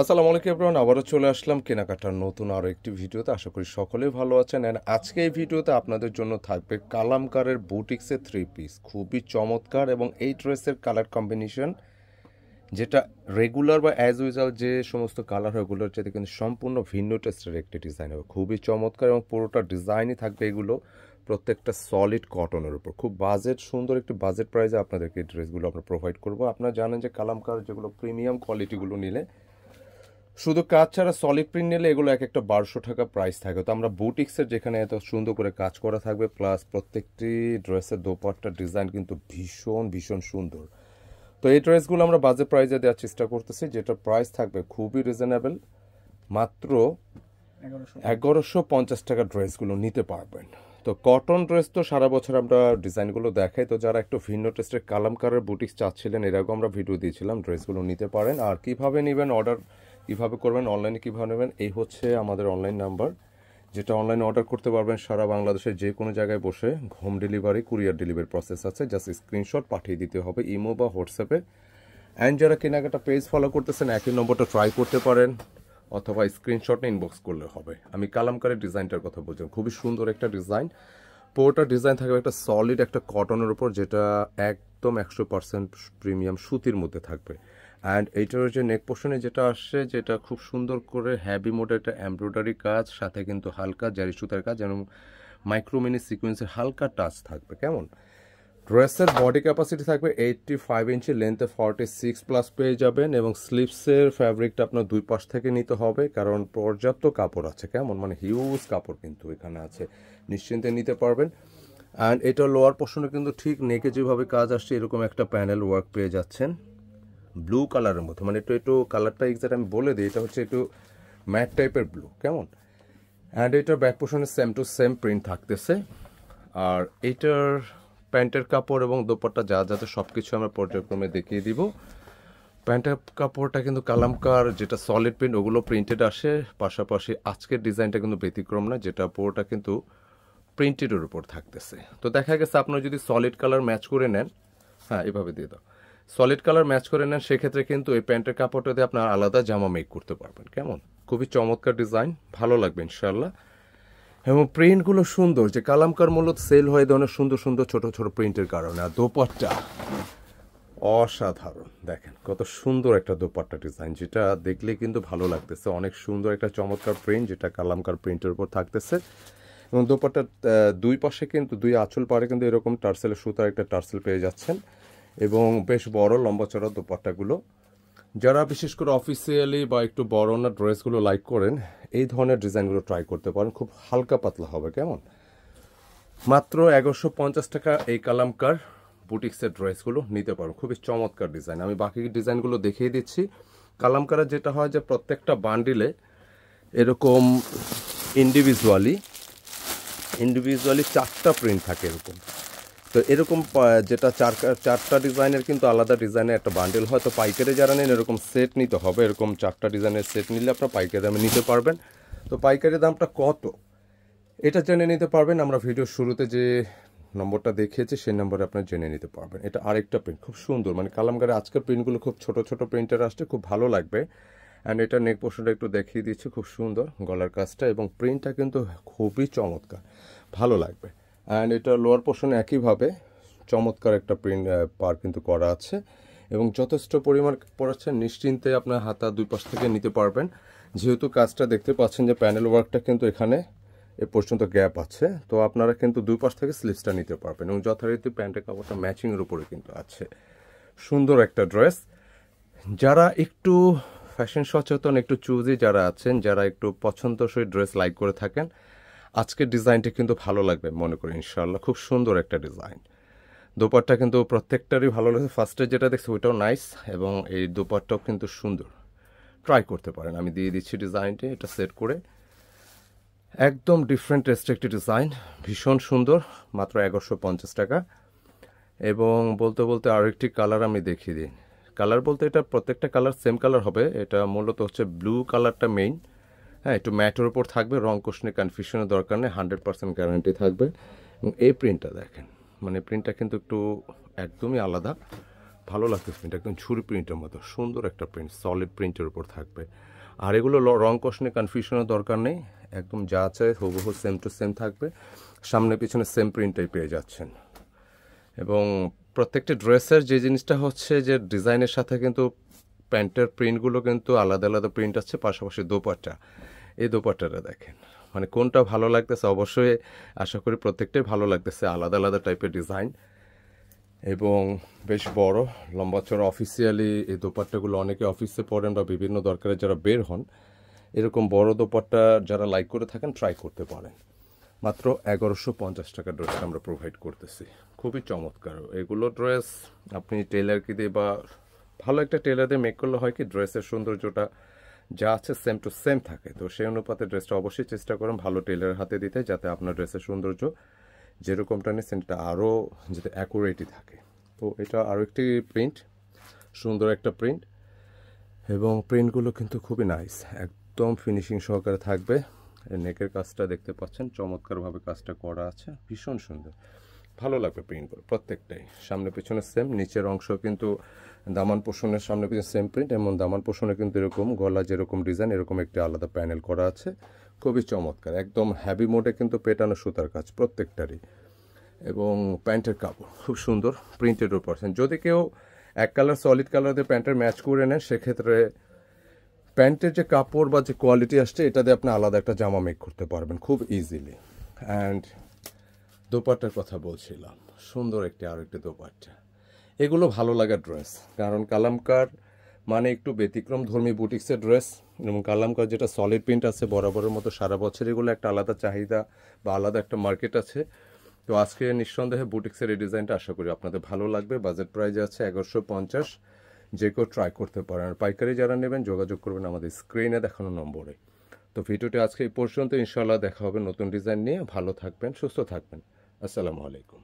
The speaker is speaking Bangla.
আসসালামু আলাইকুম এভরিওয়ান, আবারও চলে আসলাম কেনাকাটার নতুন আরও একটি ভিডিওতে। আশা করি সকলেই ভালো আছেন। অ্যান্ড আজকে এই ভিডিওতে আপনাদের জন্য থাকবে কালামকারের বুটিক্সের থ্রি পিস, খুবই চমৎকার। এবং এই ড্রেসের কালার কম্বিনেশন যেটা রেগুলার বা অ্যাজ ইউজুয়াল যে সমস্ত কালার হয় ওগুলোর চাইতে কিন্তু সম্পূর্ণ ভিন্ন টেস্টের একটি ডিজাইন হবে, খুবই চমৎকার। এবং পুরোটা ডিজাইনই থাকবে এগুলো প্রত্যেকটা সলিড কটনের উপর, খুব বাজেট সুন্দর একটি বাজেট প্রাইসে আপনাদেরকে এই ড্রেসগুলো আমরা প্রোভাইড করবো। আপনারা জানেন যে কালামকার যেগুলো প্রিমিয়াম কোয়ালিটিগুলো নিলে, শুধু কাজ ছাড়া সলিড প্রিন্ট নিলে এগুলো এক একটা 1200 টাকা প্রাইস থাকে। তো আমরা বুটিক্সের যেখানে এত সুন্দর করে কাজ করা থাকবে, প্লাস প্রত্যেকটি ড্রেসের দোপাট্টার ডিজাইন কিন্তু ভীষণ ভীষণ সুন্দর। তো এই ড্রেসগুলো আমরা বাজেট প্রাইসে দেওয়ার চেষ্টা করতেছি, যেটা প্রাইস থাকবে খুবই রিজনেবল, মাত্র 1150 টাকা ড্রেসগুলো নিতে পারবেন। তো কটন ড্রেস তো সারা বছর আমরা ডিজাইনগুলো দেখাই। তো যারা একটু ভিন্ন টেস্টের কালামকারের বুটিক্স চাচ্ছিলেন, এরকম আমরা ভিডিও দিয়েছিলাম, ড্রেসগুলো নিতে পারেন। আর কিভাবে নেবেন, অর্ডার কিভাবে করবেন, অনলাইনে কীভাবে নেবেন, এই হচ্ছে আমাদের অনলাইন নাম্বার, যেটা অনলাইনে অর্ডার করতে পারবেন সারা বাংলাদেশের যে কোনো জায়গায় বসে। Home delivery, courier delivery process আছে, জাস্ট স্ক্রিনশট পাঠিয়ে দিতে হবে ইমো বা হোয়াটসঅ্যাপে। অ্যান্ড যারা কেনাকাটা পেজ ফলো করতেছেন, একই নম্বরটা ট্রাই করতে পারেন, অথবা স্ক্রিনশটে ইনবক্স করলে হবে। আমি কালামকারের ডিজাইনটার কথা বলছিলাম, খুবই সুন্দর একটা ডিজাইন। পুরোটা ডিজাইন থাকবে একটা সলিড একটা কটনের উপর, যেটা একদম 100% প্রিমিয়াম সুতির মধ্যে থাকবে। অ্যান্ড এইটার যে নেক পোর্শনে যেটা আসছে, যেটা খুব সুন্দর করে হ্যাভি মোডের একটা এমব্রয়ডারি কাজ, সাথে কিন্তু হালকা জারি সুতার কাজ এবং মাইক্রোমিনি সিকোয়েন্সের হালকা টাচ থাকবে। কেমন ড্রেসের বডি ক্যাপাসিটি থাকবে 85 ইঞ্চি, লেন্থে 46+ পেয়ে যাবেন। এবং স্লিভসের ফ্যাব্রিকটা আপনার দুই পাশ থেকে নিতে হবে, কারণ পর্যাপ্ত কাপড় আছে। কেমন মানে হিউজ কাপড় কিন্তু এখানে আছে, নিশ্চিন্তে নিতে পারবেন। অ্যান্ড এটা লোয়ার পোর্শনে কিন্তু ঠিক নেকে যেভাবে কাজ আসছে এরকম একটা প্যানেল ওয়ার্ক পেয়ে যাচ্ছেন ব্লু কালারের মতো। মানে একটু একটু কালারটা এক্সাক্ট আমি বলে দিই, এটা হচ্ছে একটু ম্যাট টাইপের ব্লু। কেমন অ্যান্ড এটার ব্যাক পোর্শনে সেম টু সেম প্রিন্ট থাকতেছে। আর এইটার প্যান্টের কাপড় এবং দোপাট্টা যা যাতে সব কিছু আমরা পর্যায়ক্রমে দেখিয়ে দিব। প্যান্টের কাপড়টা কিন্তু কালামকার যেটা সলিড প্রিন্ট ওগুলো প্রিন্টেড আসে, পাশাপাশি আজকের ডিজাইনটা কিন্তু ব্যতিক্রম না, যেটা পুরোটা কিন্তু প্রিন্টেডের উপর থাকতেছে। তো দেখা গেছে আপনারা যদি সলিড কালার ম্যাচ করে নেন, হ্যাঁ এভাবে দিয়ে দাও, সলিড কালার ম্যাচ করে নেন, সেক্ষেত্রে কিন্তু এই প্যান্টের কাপড়টা দিয়ে আপনার আলাদা জামা মেক করতে পারবেন। কেমন খুবই চমৎকার ডিজাইন, ভালো লাগবে ইনশাল্লাহ। এবং প্রিন্টগুলো সুন্দর, যে কালামকার মূলত সেল হয় ধরনের সুন্দর সুন্দর ছোট ছোট প্রিন্টের কারণে। আর দোপাট্টা অসাধারণ, দেখেন কত সুন্দর একটা দোপাট্টা ডিজাইন, যেটা দেখলে কিন্তু ভালো লাগতেছে। অনেক সুন্দর একটা চমৎকার প্রিন্ট, যেটা কালামকার প্রিন্টের উপর থাকতেছে। এবং দোপাট্টার দুই পাশে কিন্তু দুই আঁচল পাড়ে কিন্তু এরকম টার্সেলের সুতার একটা টার্সেল পেয়ে যাচ্ছেন। এবং বেশ বড় লম্বা চড়া দোপাট্টাগুলো, যারা বিশেষ করে অফিসিয়ালি বা একটু বড় না ড্রেসগুলো লাইক করেন, এই ধরনের ডিজাইনগুলো ট্রাই করতে পারেন, খুব হালকা পাতলা হবে। কেমন মাত্র 1150 টাকা এই কালামকার বুটিক্সের ড্রেসগুলো নিতে পারো, খুবই চমৎকার ডিজাইন। আমি বাকি ডিজাইনগুলো দেখিয়ে দিচ্ছি। কালামকারের যেটা হয় যে প্রত্যেকটা বান্ডিলে এরকম ইন্ডিভিজুয়ালি 4টা প্রিন্ট থাকে এরকম। তো এরকম যেটা চারটা ডিজাইনের কিন্তু আলাদা ডিজাইনের একটা বান্ডেল হয়। তো পাইকারি যারা নেন এরকম সেট নিতে হবে, এরকম 4টা ডিজাইনের সেট নিলে আপনার পাইকারি দামে নিতে পারবেন। তো পাইকারি দামটা কত এটা জেনে নিতে পারবেন, আমরা ভিডিওর শুরুতে যে নম্বরটা দেখিয়েছি সেই নম্বরে আপনার জেনে নিতে পারবেন। এটা আরেকটা প্রিন্ট খুব সুন্দর, মানে কালামকারে আজকের প্রিন্টগুলো খুব ছোট ছোট প্রিন্টের আসছে, খুব ভালো লাগবে। অ্যান্ড এটা নেক পোর্শনটা একটু দেখিয়ে দিচ্ছি, খুব সুন্দর গলার কাজটা, এবং প্রিন্টটা কিন্তু খুবই চমৎকার, ভালো লাগবে। অ্যান্ড এটা লোয়ার পোর্শনে একইভাবে চমৎকার একটা প্রিন্ট পার কিন্তু করা আছে, এবং যথেষ্ট পরিমাণ পড়াচ্ছে, নিশ্চিন্তে আপনার হাতা দুই পাশ থেকে নিতে পারবেন। যেহেতু কাজটা দেখতে পাচ্ছেন যে প্যানেল ওয়ার্কটা কিন্তু এখানে এ পর্যন্ত গ্যাপ আছে, তো আপনারা কিন্তু দুই পাশ থেকে স্লিভসটা নিতে পারবেন। এবং যথারীতি প্যান্টের কাপড়টা ম্যাচিংয়ের উপরে কিন্তু আছে। সুন্দর একটা ড্রেস। যারা একটু ফ্যাশন সচেতন, একটু চুজি যারা আছেন, যারা একটু পছন্দসই ড্রেস লাইক করে থাকেন, আজকের ডিজাইনটা কিন্তু ভালো লাগবে মনে করি ইনশাল্লাহ। খুব সুন্দর একটা ডিজাইন, দোপাট্টা কিন্তু প্রত্যেকটারই ভালো লাগছে। ফার্স্টে যেটা দেখছি ওইটাও নাইস, এবং এই দোপাট্টাও কিন্তু সুন্দর, ট্রাই করতে পারেন। আমি দিয়ে দিচ্ছি ডিজাইনটি, এটা সেট করে, একদম ডিফারেন্ট টেস্ট একটি ডিজাইন, ভীষণ সুন্দর, মাত্র 1150 টাকা। এবং বলতে বলতে আরেকটি কালার আমি দেখিয়ে দিই। কালার বলতে এটা প্রত্যেকটা কালার সেম কালার হবে, এটা মূলত হচ্ছে ব্লু কালারটা মেইন। হ্যাঁ, একটু ম্যাটের উপর থাকবে, রং কোশনে কনফিউশনের দরকার নেই, 100% গ্যারান্টি থাকবে। এবং এই প্রিন্টটা দেখেন, মানে প্রিন্টটা কিন্তু একটু একদমই আলাদা, ভালো লাগতেছে প্রিন্ট, একদম ছুরি প্রিন্টের মতো সুন্দর একটা প্রিন্ট, সলিড প্রিন্টের উপর থাকবে। আর এগুলো রং কষ নিয়ে কনফিউশনের দরকার নেই, একদম যা আছে হুবহু সেম টু সেম থাকবে, সামনে পিছনে সেম প্রিন্টটাই পেয়ে যাচ্ছেন। এবং প্রত্যেকটি ড্রেসের যে জিনিসটা হচ্ছে যে ডিজাইনের সাথে কিন্তু প্যান্টের প্রিন্টগুলো কিন্তু আলাদা আলাদা প্রিন্ট আছে, পাশাপাশি দোপাট্টা, এই দোপাট্টাটা দেখেন, মানে কোনটা ভালো লাগতেছে, অবশ্যই আশা করি প্রত্যেকটাই ভালো লাগতেছে, আলাদা আলাদা টাইপের ডিজাইন এবং বেশ বড় লম্বা চড়া। অফিসিয়ালি এই দোপাট্টাগুলো অনেকে অফিসে পড়েন বা বিভিন্ন দরকারে যারা বের হন, এরকম বড় দোপাট্টা যারা লাইক করে থাকেন ট্রাই করতে পারেন। মাত্র 1150 টাকা ড্রেস আমরা প্রোভাইড করতেছি, খুবই চমৎকার এগুলো ড্রেস। আপনি টেলারকে দিয়ে বা ভালো একটা টেলার দিয়ে মেক করলে হয় কি ড্রেসের সৌন্দর্যটা যা আছে সেম টু সেম থাকে। তো সেই অনুপাতে ড্রেসটা অবশ্যই চেষ্টা করেন ভালো টেলারের হাতে দিতে, যাতে আপনার ড্রেসের সৌন্দর্য যেরকমটা নিচ্ছেন এটা আরও যাতে অ্যাকুরেটই থাকে। তো এটা আরও একটি প্রিন্ট, সুন্দর একটা প্রিন্ট, এবং প্রিন্টগুলো কিন্তু খুবই নাইস, একদম ফিনিশিং সহকারে থাকবে। নেকের কাজটা দেখতে পাচ্ছেন, চমৎকারভাবে কাজটা করা আছে, ভীষণ সুন্দর, ভালো লাগবে প্রিন্টগুলো প্রত্যেকটাই। সামনে পিছনে সেম, নিচের অংশ কিন্তু দামান পোষণের সামনে পিছনে সেম প্রিন্ট, এবং দামান পোষণে কিন্তু এরকম গলা যেরকম ডিজাইন এরকম একটি আলাদা প্যানেল করা আছে, খুবই চমৎকার, একদম হ্যাভি মোডে কিন্তু পেটানো সুতার কাজ প্রত্যেকটারই। এবং প্যান্টের কাপড় খুব সুন্দর প্রিন্টেড উপর। যদি কেউ এক কালার সলিড কালার দিয়ে প্যান্টের ম্যাচ করে নেন, সেক্ষেত্রে প্যান্টের যে কাপড় বা যে কোয়ালিটি আসছে এটা দিয়ে আপনি আলাদা একটা জামা মেক করতে পারবেন খুব ইজিলি। অ্যান্ড দোপাট্টার কথা বলছিলাম, সুন্দর আরও একটি দোপাট্টা, এগুলো ভালো লাগার ড্রেস, কারণ কালামকার মানে একটু ব্যতিক্রম ধর্মী বুটিক্সের ড্রেস, এবং কালামকার যেটা সলিড প্রিন্ট আছে বরাবরের মতো সারা বছর, এগুলো একটা আলাদা চাহিদা বা আলাদা একটা মার্কেট আছে। তো আজকে নিঃসন্দেহে বুটিক্সের এই ডিজাইনটা আশা করি আপনাদের ভালো লাগবে। বাজেট প্রাইস আছে 1150, যে কেউ ট্রাই করতে পারেন। আর পাইকারি যারা নেবেন যোগাযোগ করবেন আমাদের স্ক্রিনে দেখানো নম্বরে। তো ভিডিওটি আজকে এই পর্যন্ত, ইনশাল্লাহ দেখা হবে নতুন ডিজাইন নিয়ে। ভালো থাকবেন, সুস্থ থাকবেন, আসসালামু আলাইকুম।